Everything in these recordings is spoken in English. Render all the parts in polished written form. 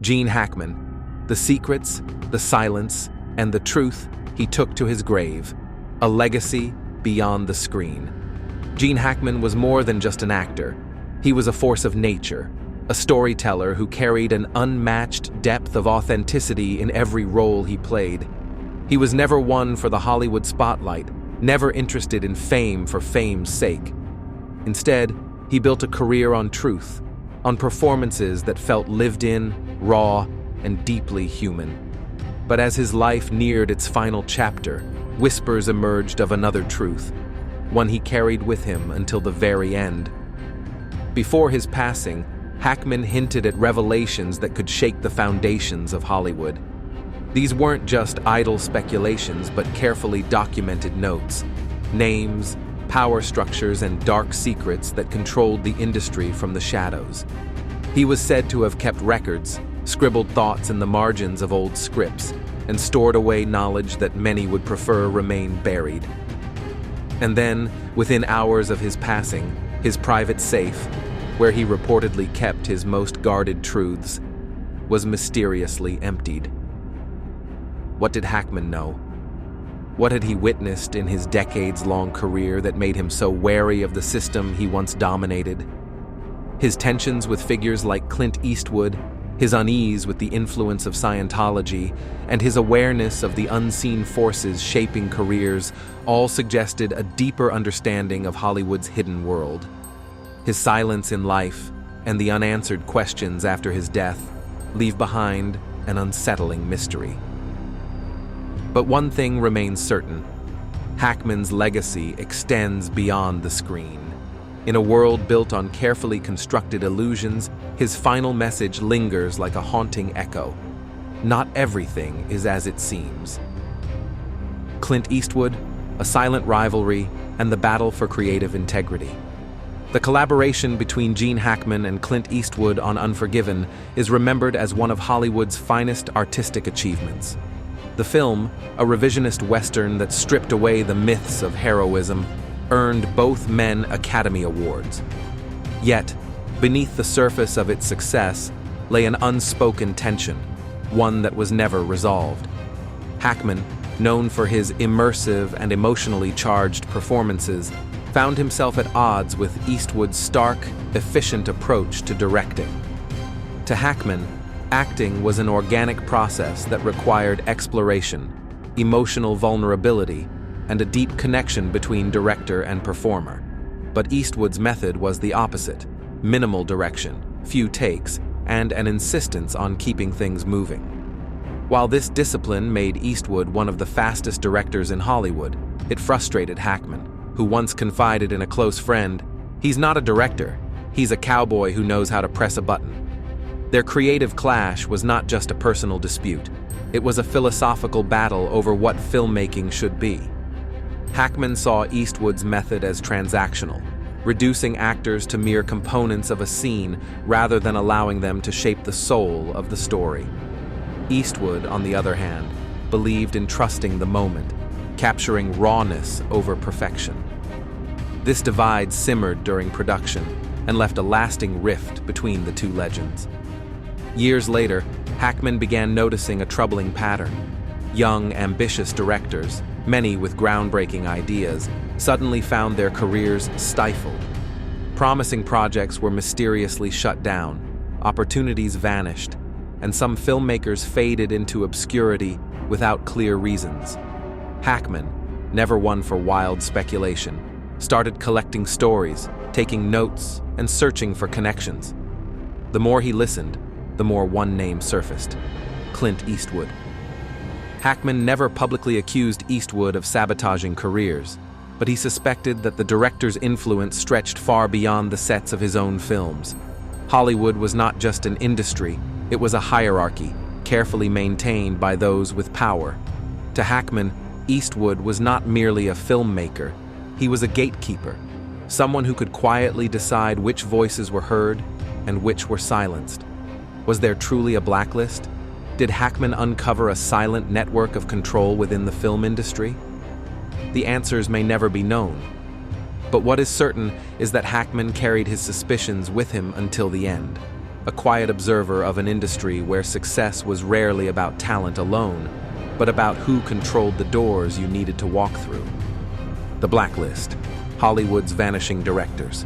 Gene Hackman, the secrets, the silence, and the truth he took to his grave, a legacy beyond the screen. Gene Hackman was more than just an actor. He was a force of nature, a storyteller who carried an unmatched depth of authenticity in every role he played. He was never one for the Hollywood spotlight, never interested in fame for fame's sake. Instead, he built a career on truth, on performances that felt lived in, raw, and deeply human. But as his life neared its final chapter, whispers emerged of another truth, one he carried with him until the very end. Before his passing, Hackman hinted at revelations that could shake the foundations of Hollywood. These weren't just idle speculations, but carefully documented notes, names, power structures, and dark secrets that controlled the industry from the shadows. He was said to have kept records, scribbled thoughts in the margins of old scripts, and stored away knowledge that many would prefer remain buried. And then, within hours of his passing, his private safe, where he reportedly kept his most guarded truths, was mysteriously emptied. What did Hackman know? What had he witnessed in his decades-long career that made him so wary of the system he once dominated? His tensions with figures like Clint Eastwood, his unease with the influence of Scientology, and his awareness of the unseen forces shaping careers all suggested a deeper understanding of Hollywood's hidden world. His silence in life and the unanswered questions after his death leave behind an unsettling mystery. But one thing remains certain: Hackman's legacy extends beyond the screen. In a world built on carefully constructed illusions, his final message lingers like a haunting echo. Not everything is as it seems. Clint Eastwood, a silent rivalry, and the battle for creative integrity. The collaboration between Gene Hackman and Clint Eastwood on Unforgiven is remembered as one of Hollywood's finest artistic achievements. The film, a revisionist Western that stripped away the myths of heroism, earned both men Academy Awards. Yet, beneath the surface of its success lay an unspoken tension, one that was never resolved. Hackman, known for his immersive and emotionally charged performances, found himself at odds with Eastwood's stark, efficient approach to directing. To Hackman, acting was an organic process that required exploration, emotional vulnerability, and a deep connection between director and performer. But Eastwood's method was the opposite: minimal direction, few takes, and an insistence on keeping things moving. While this discipline made Eastwood one of the fastest directors in Hollywood, it frustrated Hackman, who once confided in a close friend, "He's not a director, he's a cowboy who knows how to press a button." Their creative clash was not just a personal dispute, it was a philosophical battle over what filmmaking should be. Hackman saw Eastwood's method as transactional, reducing actors to mere components of a scene rather than allowing them to shape the soul of the story. Eastwood, on the other hand, believed in trusting the moment, capturing rawness over perfection. This divide simmered during production and left a lasting rift between the two legends. Years later, Hackman began noticing a troubling pattern. Young, ambitious directors, many with groundbreaking ideas, suddenly found their careers stifled. Promising projects were mysteriously shut down, opportunities vanished, and some filmmakers faded into obscurity without clear reasons. Hackman, never one for wild speculation, started collecting stories, taking notes, and searching for connections. The more he listened, the more one name surfaced: Clint Eastwood. Hackman never publicly accused Eastwood of sabotaging careers, but he suspected that the director's influence stretched far beyond the sets of his own films. Hollywood was not just an industry, it was a hierarchy, carefully maintained by those with power. To Hackman, Eastwood was not merely a filmmaker, he was a gatekeeper, someone who could quietly decide which voices were heard and which were silenced. Was there truly a blacklist? Did Hackman uncover a silent network of control within the film industry? The answers may never be known. But what is certain is that Hackman carried his suspicions with him until the end. a quiet observer of an industry where success was rarely about talent alone, but about who controlled the doors you needed to walk through. The Blacklist, Hollywood's vanishing directors.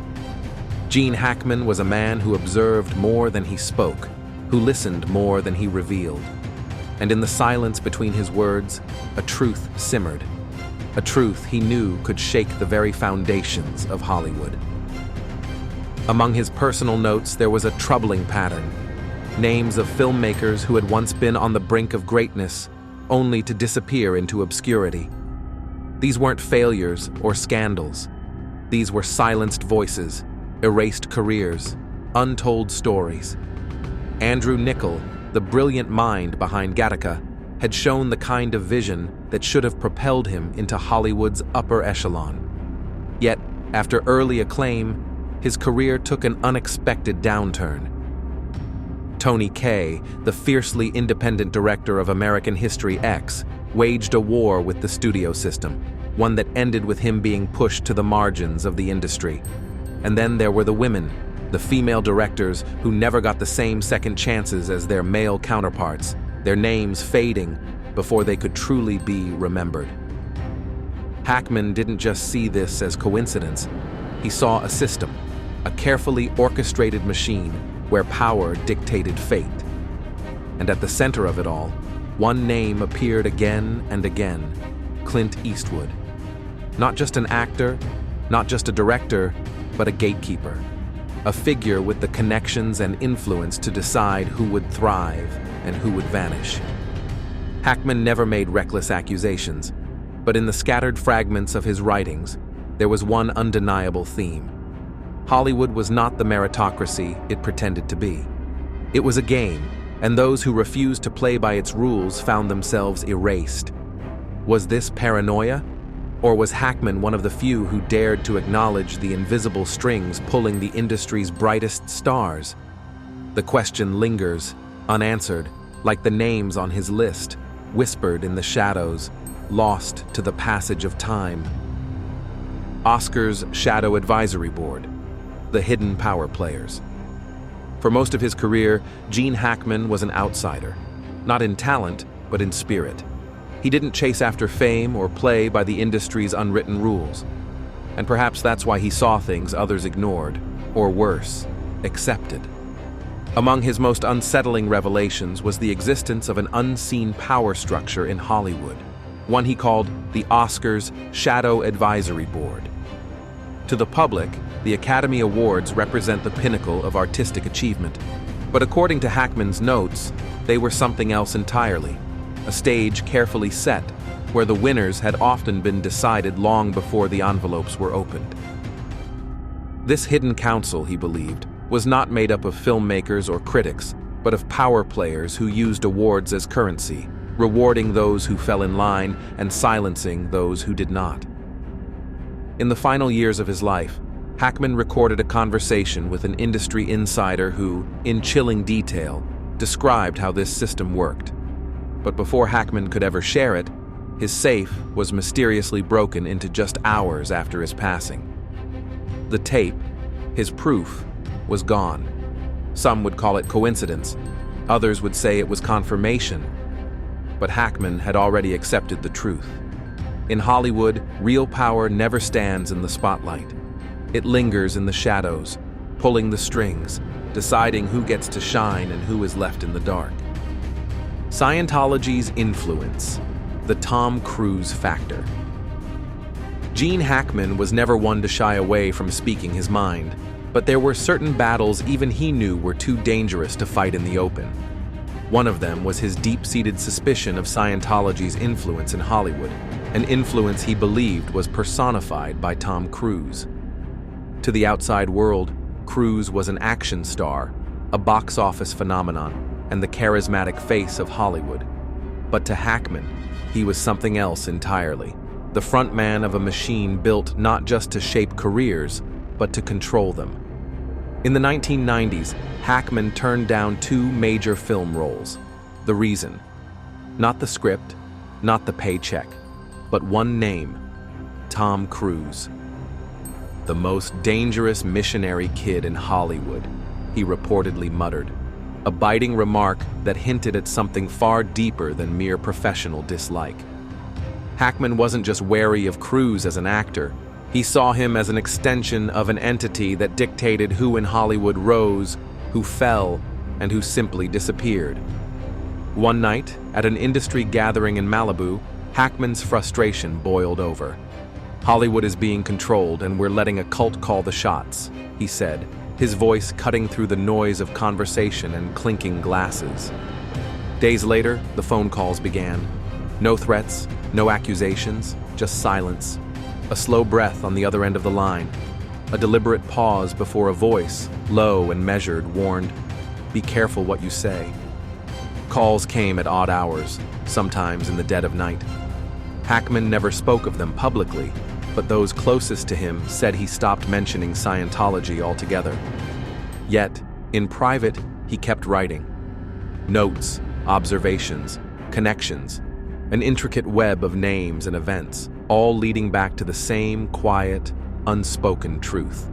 Gene Hackman was a man who observed more than he spoke, who listened more than he revealed. And in the silence between his words, a truth simmered. A truth he knew could shake the very foundations of Hollywood. Among his personal notes, there was a troubling pattern. Names of filmmakers who had once been on the brink of greatness, only to disappear into obscurity. These weren't failures or scandals. These were silenced voices, erased careers, untold stories. Andrew Niccol, the brilliant mind behind Gattaca, had shown the kind of vision that should have propelled him into Hollywood's upper echelon. Yet, after early acclaim, his career took an unexpected downturn. Tony Kaye, the fiercely independent director of American History X, waged a war with the studio system, one that ended with him being pushed to the margins of the industry. And then there were the women, the female directors who never got the same second chances as their male counterparts, their names fading before they could truly be remembered. Hackman didn't just see this as coincidence. He saw a system, a carefully orchestrated machine where power dictated fate. And at the center of it all, one name appeared again and again: Clint Eastwood. Not just an actor, not just a director, but a gatekeeper. A figure with the connections and influence to decide who would thrive and who would vanish. Hackman never made reckless accusations, but in the scattered fragments of his writings, there was one undeniable theme. Hollywood was not the meritocracy it pretended to be. It was a game, and those who refused to play by its rules found themselves erased. Was this paranoia? Or was Hackman one of the few who dared to acknowledge the invisible strings pulling the industry's brightest stars? The question lingers, unanswered, like the names on his list, whispered in the shadows, lost to the passage of time. Oscar's Shadow Advisory Board, the hidden power players. For most of his career, Gene Hackman was an outsider, not in talent, but in spirit. He didn't chase after fame or play by the industry's unwritten rules. And perhaps that's why he saw things others ignored, or worse, accepted. Among his most unsettling revelations was the existence of an unseen power structure in Hollywood, one he called the Oscars Shadow Advisory Board. To the public, the Academy Awards represent the pinnacle of artistic achievement. But according to Hackman's notes, they were something else entirely. A stage carefully set, where the winners had often been decided long before the envelopes were opened. This hidden council, he believed, was not made up of filmmakers or critics, but of power players who used awards as currency, rewarding those who fell in line and silencing those who did not. In the final years of his life, Hackman recorded a conversation with an industry insider who, in chilling detail, described how this system worked. But before Hackman could ever share it, his safe was mysteriously broken into just hours after his passing. The tape, his proof, was gone. Some would call it coincidence, others would say it was confirmation. But Hackman had already accepted the truth. In Hollywood, real power never stands in the spotlight. It lingers in the shadows, pulling the strings, deciding who gets to shine and who is left in the dark. Scientology's influence, the Tom Cruise factor. Gene Hackman was never one to shy away from speaking his mind, but there were certain battles even he knew were too dangerous to fight in the open. One of them was his deep-seated suspicion of Scientology's influence in Hollywood, an influence he believed was personified by Tom Cruise. To the outside world, Cruise was an action star, a box office phenomenon, and the charismatic face of Hollywood. But to Hackman, he was something else entirely, the frontman of a machine built not just to shape careers, but to control them. In the 1990s, Hackman turned down two major film roles. The reason: not the script, not the paycheck, but one name: Tom Cruise. The most dangerous missionary kid in Hollywood, he reportedly muttered, a biting remark that hinted at something far deeper than mere professional dislike. Hackman wasn't just wary of Cruise as an actor. He saw him as an extension of an entity that dictated who in Hollywood rose, who fell, and who simply disappeared. One night, at an industry gathering in Malibu, Hackman's frustration boiled over. "Hollywood is being controlled and we're letting a cult call the shots," he said, his voice cutting through the noise of conversation and clinking glasses. Days later, the phone calls began. No threats, no accusations, just silence. A slow breath on the other end of the line. A deliberate pause before a voice, low and measured, warned, "Be careful what you say." Calls came at odd hours, sometimes in the dead of night. Hackman never spoke of them publicly, but those closest to him said he stopped mentioning Scientology altogether. Yet, in private, he kept writing. Notes, observations, connections, an intricate web of names and events, all leading back to the same quiet, unspoken truth.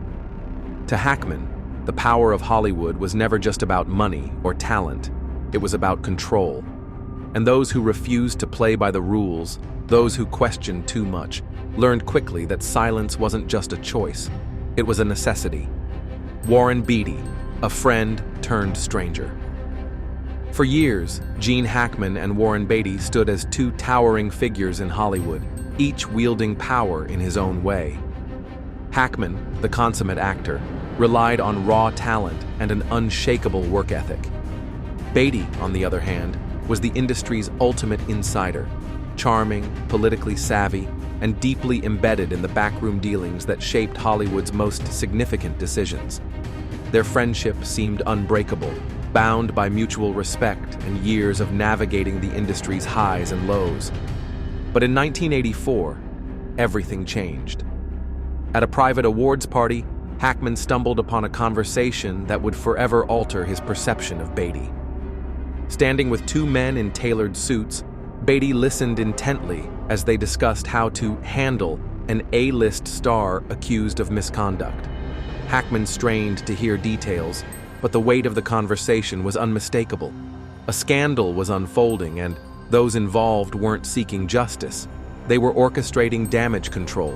To Hackman, the power of Hollywood was never just about money or talent, it was about control. And those who refused to play by the rules, those who questioned too much, learned quickly that silence wasn't just a choice, it was a necessity. Warren Beatty, a friend turned stranger. For years, Gene Hackman and Warren Beatty stood as two towering figures in Hollywood, each wielding power in his own way. Hackman, the consummate actor, relied on raw talent and an unshakable work ethic. Beatty, on the other hand, was the industry's ultimate insider, charming, politically savvy, and deeply embedded in the backroom dealings that shaped Hollywood's most significant decisions. Their friendship seemed unbreakable, bound by mutual respect and years of navigating the industry's highs and lows. But in 1984, everything changed. At a private awards party, Hackman stumbled upon a conversation that would forever alter his perception of Beatty. Standing with two men in tailored suits, Beatty listened intently as they discussed how to handle an A-list star accused of misconduct. Hackman strained to hear details, but the weight of the conversation was unmistakable. A scandal was unfolding, and those involved weren't seeking justice. They were orchestrating damage control.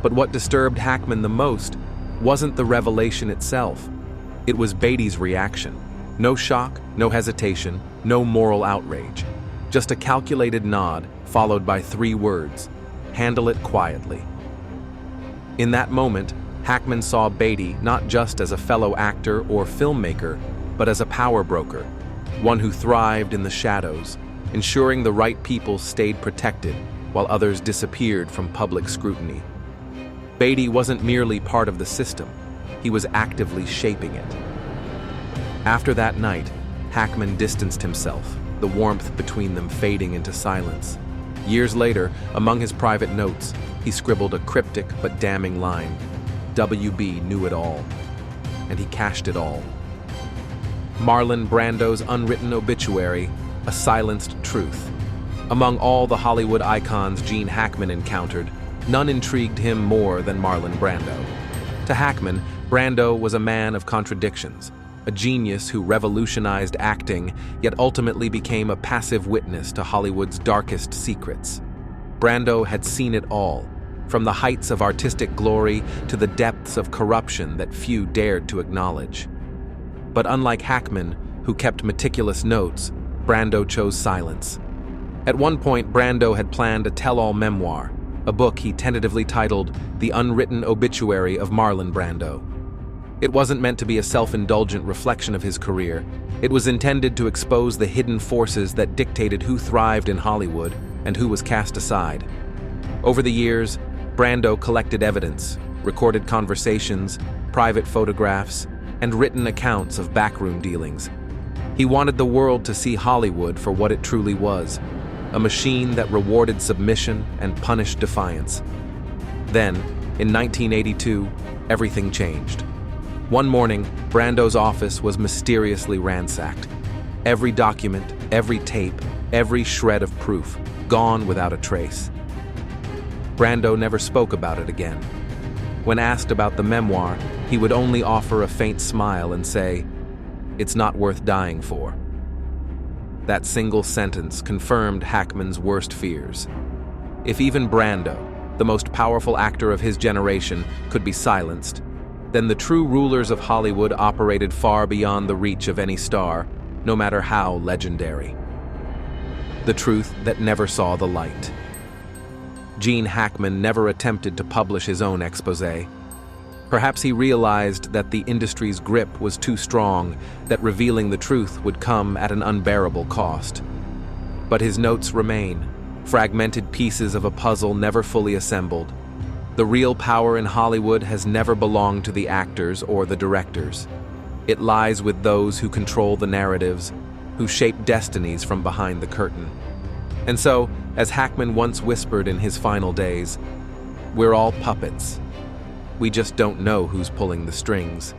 But what disturbed Hackman the most wasn't the revelation itself. It was Beatty's reaction. No shock, no hesitation, no moral outrage. Just a calculated nod, followed by 3 words: handle it quietly. In that moment, Hackman saw Beatty not just as a fellow actor or filmmaker, but as a power broker, one who thrived in the shadows, ensuring the right people stayed protected while others disappeared from public scrutiny. Beatty wasn't merely part of the system, he was actively shaping it. After that night, Hackman distanced himself, the warmth between them fading into silence. Years later, among his private notes, he scribbled a cryptic but damning line: "WB knew it all." And he cashed it all. Marlon Brando's unwritten obituary, a silenced truth. Among all the Hollywood icons Gene Hackman encountered, none intrigued him more than Marlon Brando. To Hackman, Brando was a man of contradictions, a genius who revolutionized acting, yet ultimately became a passive witness to Hollywood's darkest secrets. Brando had seen it all, from the heights of artistic glory to the depths of corruption that few dared to acknowledge. But unlike Hackman, who kept meticulous notes, Brando chose silence. At one point, Brando had planned a tell-all memoir, a book he tentatively titled The Unwritten Obituary of Marlon Brando. It wasn't meant to be a self-indulgent reflection of his career. It was intended to expose the hidden forces that dictated who thrived in Hollywood and who was cast aside. Over the years, Brando collected evidence, recorded conversations, private photographs, and written accounts of backroom dealings. He wanted the world to see Hollywood for what it truly was, a machine that rewarded submission and punished defiance. Then, in 1982, everything changed. One morning, Brando's office was mysteriously ransacked. Every document, every tape, every shred of proof, gone without a trace. Brando never spoke about it again. When asked about the memoir, he would only offer a faint smile and say, "It's not worth dying for." That single sentence confirmed Hackman's worst fears. If even Brando, the most powerful actor of his generation, could be silenced, then the true rulers of Hollywood operated far beyond the reach of any star, no matter how legendary. The truth that never saw the light. Gene Hackman never attempted to publish his own exposé. Perhaps he realized that the industry's grip was too strong, that revealing the truth would come at an unbearable cost. But his notes remain, fragmented pieces of a puzzle never fully assembled. The real power in Hollywood has never belonged to the actors or the directors. It lies with those who control the narratives, who shape destinies from behind the curtain. And so, as Hackman once whispered in his final days, "We're all puppets. We just don't know who's pulling the strings."